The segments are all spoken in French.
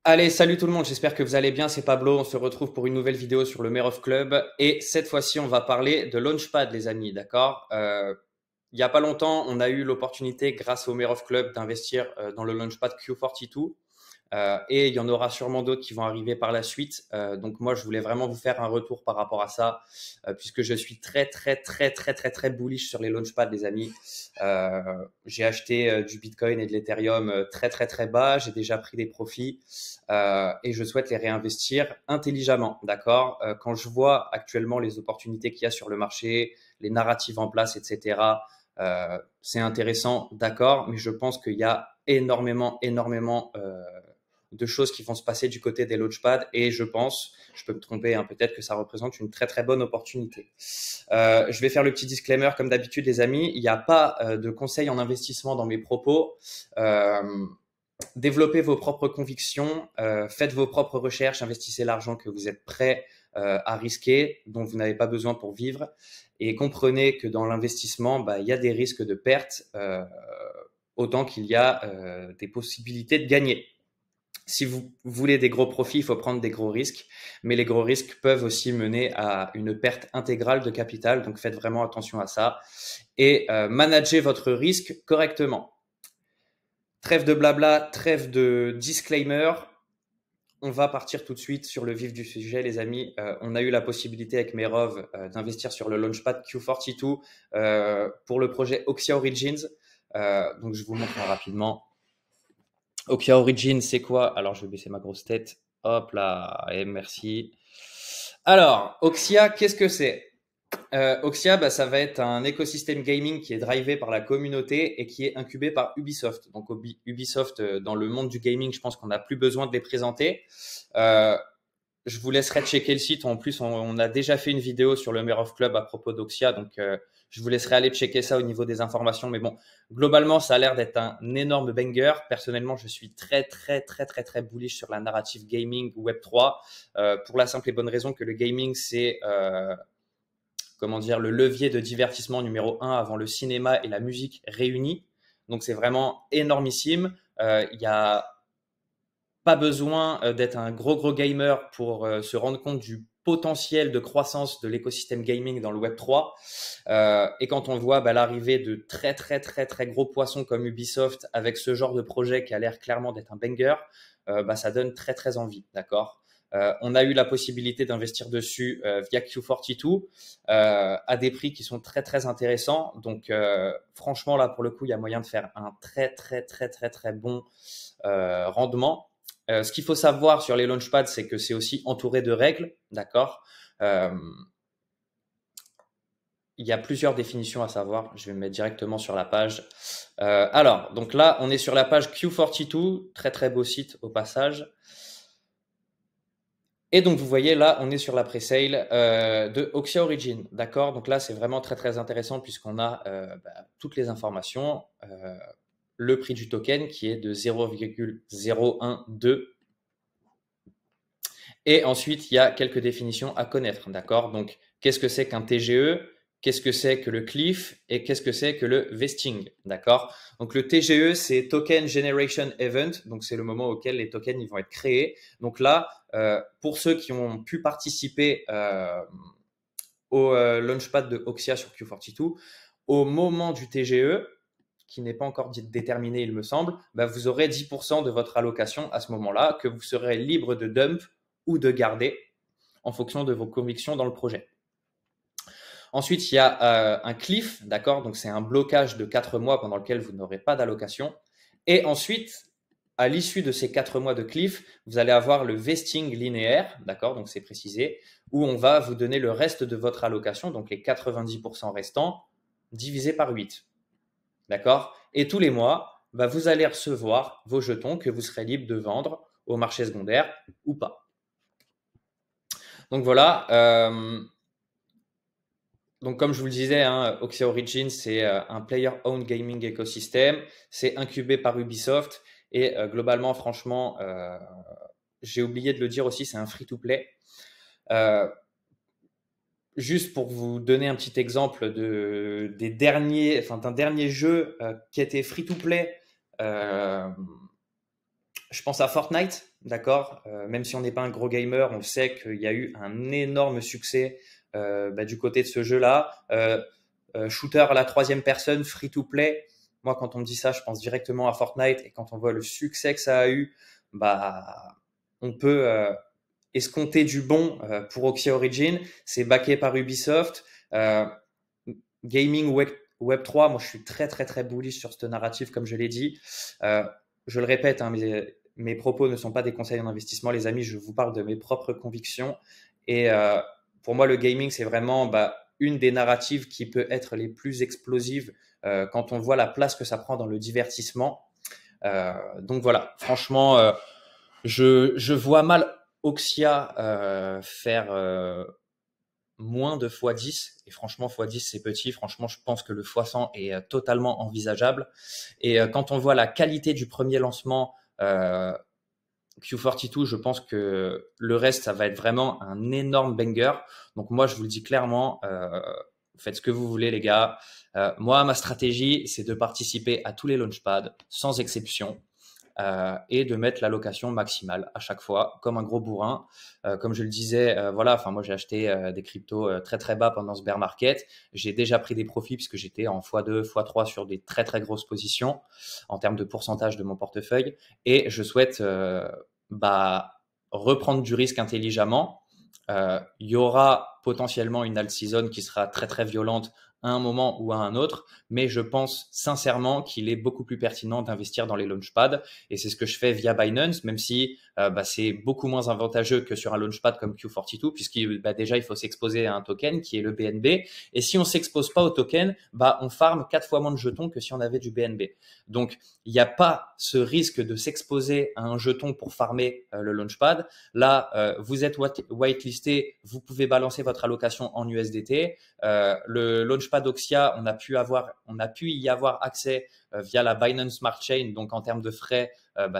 Allez, salut tout le monde, j'espère que vous allez bien, c'est Pablo, on se retrouve pour une nouvelle vidéo sur le Merov Club et cette fois-ci on va parler de Launchpad les amis, d'accord il n'y a pas longtemps, on a eu l'opportunité grâce au Merov Club d'investir dans le Launchpad Q42 et il y en aura sûrement d'autres qui vont arriver par la suite. Donc moi, je voulais vraiment vous faire un retour par rapport à ça, puisque je suis très bullish sur les launchpads, les amis. J'ai acheté du Bitcoin et de l'Ethereum très bas. J'ai déjà pris des profits et je souhaite les réinvestir intelligemment, d'accord. Quand je vois actuellement les opportunités qu'il y a sur le marché, les narratives en place, etc. C'est intéressant, d'accord, mais je pense qu'il y a énormément de choses qui vont se passer du côté des launchpads et je pense, je peux me tromper, hein, peut-être que ça représente une très bonne opportunité. Je vais faire le petit disclaimer comme d'habitude les amis, il n'y a pas de conseils en investissement dans mes propos. Développez vos propres convictions, faites vos propres recherches, investissez l'argent que vous êtes prêt à risquer, dont vous n'avez pas besoin pour vivre, et comprenez que dans l'investissement, bah, il y a des risques de perte, autant qu'il y a des possibilités de gagner. Si vous voulez des gros profits, il faut prendre des gros risques, mais les gros risques peuvent aussi mener à une perte intégrale de capital, donc faites vraiment attention à ça et managez votre risque correctement. Trêve de blabla, trêve de disclaimer. On va partir tout de suite sur le vif du sujet, les amis. On a eu la possibilité avec Merov d'investir sur le Launchpad Q42 pour le projet Oxia Origins. Donc, je vous montre rapidement. Oxia Origins, c'est quoi? Alors, je vais baisser ma grosse tête. Hop là, et merci. Alors, Oxia, qu'est-ce que c'est? Oxia, bah, ça va être un écosystème gaming qui est drivé par la communauté et qui est incubé par Ubisoft. Donc Ubisoft, dans le monde du gaming, je pense qu'on n'a plus besoin de les présenter. Euh, je vous laisserai checker le site. En plus, on a déjà fait une vidéo sur le Merov Club à propos d'Oxia, donc je vous laisserai aller checker ça au niveau des informations. Mais bon, globalement, ça a l'air d'être un énorme banger. Personnellement, je suis très bullish sur la narrative gaming Web3 pour la simple et bonne raison que le gaming, c'est comment dire, le levier de divertissement numéro un avant le cinéma et la musique réunis. Donc c'est vraiment énormissime. Il y a pas besoin d'être un gros gamer pour se rendre compte du potentiel de croissance de l'écosystème gaming dans le Web 3. Et quand on voit bah, l'arrivée de très gros poissons comme Ubisoft avec ce genre de projet qui a l'air clairement d'être un banger, bah, ça donne très envie, d'accord. On a eu la possibilité d'investir dessus via Q42 à des prix qui sont très intéressants. Donc franchement là pour le coup il y a moyen de faire un très bon rendement. Ce qu'il faut savoir sur les launchpads, c'est que c'est aussi entouré de règles, d'accord. euh, il y a plusieurs définitions à savoir. Je vais me mettre directement sur la page. Alors, donc là, on est sur la page Q42, très beau site au passage. Et donc, vous voyez, là, on est sur la pre-sale de Oxia Origin, d'accord. Donc là, c'est vraiment très intéressant puisqu'on a bah, toutes les informations. Le prix du token qui est de 0,012. Et ensuite, il y a quelques définitions à connaître, d'accord? Donc, qu'est-ce que c'est qu'un TGE? Qu'est-ce que c'est que le cliff? Et qu'est-ce que c'est que le vesting, d'accord? Donc, le TGE, c'est Token Generation Event. Donc, c'est le moment auquel les tokens ils vont être créés. Donc là, pour ceux qui ont pu participer au launchpad de Oxia sur Q42, au moment du TGE, qui n'est pas encore déterminé, il me semble, bah, vous aurez 10% de votre allocation à ce moment-là, que vous serez libre de dump ou de garder en fonction de vos convictions dans le projet. Ensuite, il y a un cliff, d'accord? Donc, c'est un blocage de 4 mois pendant lequel vous n'aurez pas d'allocation. Et ensuite, à l'issue de ces 4 mois de cliff, vous allez avoir le vesting linéaire, d'accord? Donc, c'est précisé, où on va vous donner le reste de votre allocation, donc les 90% restants, divisé par 8. D'accord? Et tous les mois, bah, vous allez recevoir vos jetons que vous serez libre de vendre au marché secondaire ou pas. Donc voilà. Donc comme je vous le disais, hein, Oxia Origin, c'est un player-owned gaming ecosystem. C'est incubé par Ubisoft. Et globalement, franchement, j'ai oublié de le dire aussi, c'est un free-to-play. Juste pour vous donner un petit exemple d'un dernier jeu qui était free-to-play, je pense à Fortnite. d'accord? Même si on n'est pas un gros gamer, on sait qu'il y a eu un énorme succès du côté de ce jeu-là. Shooter à la troisième personne, free to play. Moi, quand on me dit ça, je pense directement à Fortnite. Et quand on voit le succès que ça a eu, bah, on peut escompter du bon pour Oxia Origin. C'est backé par Ubisoft. Euh, Gaming Web 3, moi, je suis très, très, très bullish sur ce narratif, comme je l'ai dit. Euh, je le répète, hein, mes propos ne sont pas des conseils en investissement, les amis. Je vous parle de mes propres convictions. Et pour moi, le gaming, c'est vraiment une des narratives qui peut être les plus explosives quand on voit la place que ça prend dans le divertissement. Donc voilà, franchement, je vois mal Oxia faire moins de x10. Et franchement, x10, c'est petit. Franchement, je pense que le x100 est totalement envisageable. Et quand on voit la qualité du premier lancement Q42, je pense que le reste, ça va être vraiment un énorme banger. Donc moi, je vous le dis clairement, faites ce que vous voulez, les gars. Moi, ma stratégie, c'est de participer à tous les launchpads, sans exception. Et de mettre l'allocation maximale à chaque fois, comme un gros bourrin. Comme je le disais, voilà, enfin moi j'ai acheté des cryptos très très bas pendant ce bear market. J'ai déjà pris des profits puisque j'étais en x2, x3 sur des très très grosses positions en termes de pourcentage de mon portefeuille. Et je souhaite reprendre du risque intelligemment. Il y aura potentiellement une alt season qui sera très très violente à un moment ou à un autre, mais je pense sincèrement qu'il est beaucoup plus pertinent d'investir dans les launchpads et c'est ce que je fais via Binance, même si c'est beaucoup moins avantageux que sur un launchpad comme Q42 puisque déjà il faut s'exposer à un token qui est le BNB et si on s'expose pas au token, on farm 4 fois moins de jetons que si on avait du BNB. Donc il n'y a pas ce risque de s'exposer à un jeton pour farmer le launchpad. Là, vous êtes whitelisté, vous pouvez balancer votre allocation en USDT. Le launchpad Oxia, on a pu y avoir accès via la Binance Smart Chain. Donc en termes de frais,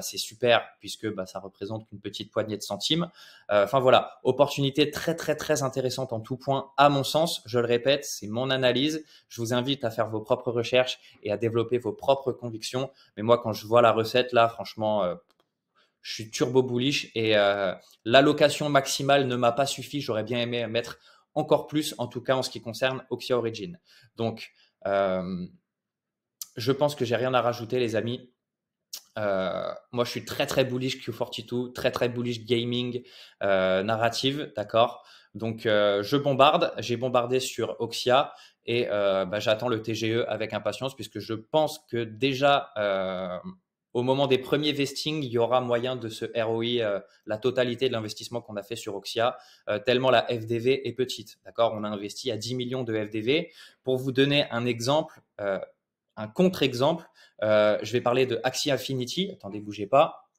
c'est super puisque ça représente qu'une petite poignée de centimes. Enfin voilà, opportunité très très très intéressante en tout point à mon sens. Je le répète, c'est mon analyse. Je vous invite à faire vos propres recherches et à développer vos propres convictions. Mais moi, quand je vois la recette là, franchement, je suis turbo bullish et l'allocation maximale ne m'a pas suffi. J'aurais bien aimé mettre encore plus, en tout cas en ce qui concerne Oxia Origin. Donc, je pense que j'ai rien à rajouter, les amis. Moi, je suis très très bullish Q42, très très bullish gaming narrative, d'accord. Donc, je bombarde. J'ai bombardé sur Oxia et j'attends le TGE avec impatience puisque je pense que déjà au moment des premiers vestings, il y aura moyen de se ROI la totalité de l'investissement qu'on a fait sur Oxia, tellement la FDV est petite. D'accord, on a investi à 10 millions de FDV. Pour vous donner un exemple, un contre-exemple, je vais parler de Axie Infinity. Attendez, bougez pas.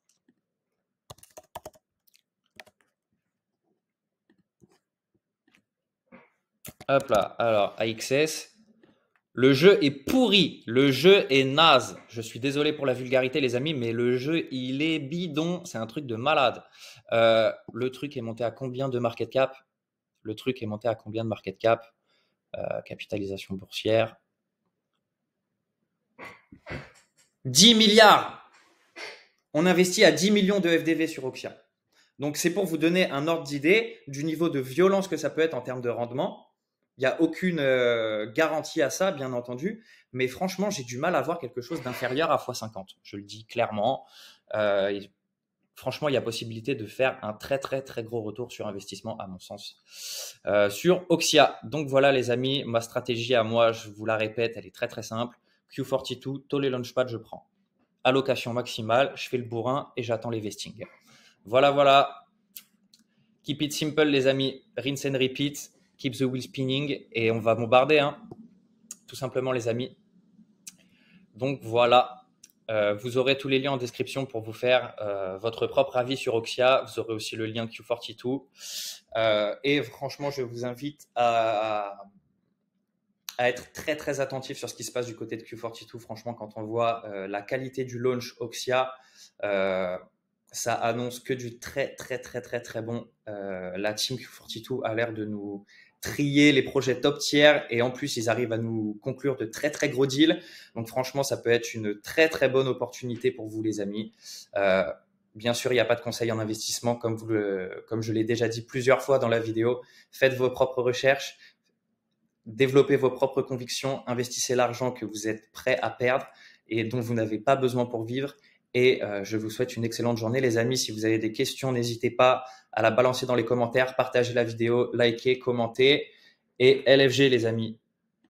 Hop là, alors AXS. Le jeu est pourri, le jeu est naze. Je suis désolé pour la vulgarité, les amis, mais le jeu, il est bidon. C'est un truc de malade. Le truc est monté à combien de market cap? Le truc est monté à combien de market cap? Capitalisation boursière. 10 milliards. On investit à 10 millions de FDV sur Oxia. Donc, c'est pour vous donner un ordre d'idée du niveau de violence que ça peut être en termes de rendement. Il n'y a aucune garantie à ça, bien entendu. Mais franchement, j'ai du mal à voir quelque chose d'inférieur à x50. Je le dis clairement. Franchement, il y a possibilité de faire un très, très, très gros retour sur investissement, à mon sens, sur Oxia. Donc voilà, les amis, ma stratégie à moi, je vous la répète, elle est très, très simple. Q42, tous les launchpads, je prends. Allocation maximale, je fais le bourrin et j'attends les vestings. Voilà, voilà. Keep it simple, les amis. Rinse and repeat. Keep the wheel spinning. Et on va bombarder, hein. Tout simplement, les amis. Donc, voilà. Vous aurez tous les liens en description pour vous faire votre propre avis sur Oxia. Vous aurez aussi le lien Q42. Et franchement, je vous invite à être très, très attentif sur ce qui se passe du côté de Q42. Franchement, quand on voit la qualité du launch Oxia, ça annonce que du très très très très très bon. La team Q42 a l'air de nous trier les projets top tier et en plus ils arrivent à nous conclure de très très gros deals. Donc franchement ça peut être une très très bonne opportunité pour vous les amis. Bien sûr, il n'y a pas de conseil en investissement, comme je l'ai déjà dit plusieurs fois dans la vidéo. Faites vos propres recherches, développez vos propres convictions, investissez l'argent que vous êtes prêt à perdre et dont vous n'avez pas besoin pour vivre. Et je vous souhaite une excellente journée, les amis. Si vous avez des questions, n'hésitez pas à la balancer dans les commentaires, partagez la vidéo, likez, commentez. Et LFG, les amis.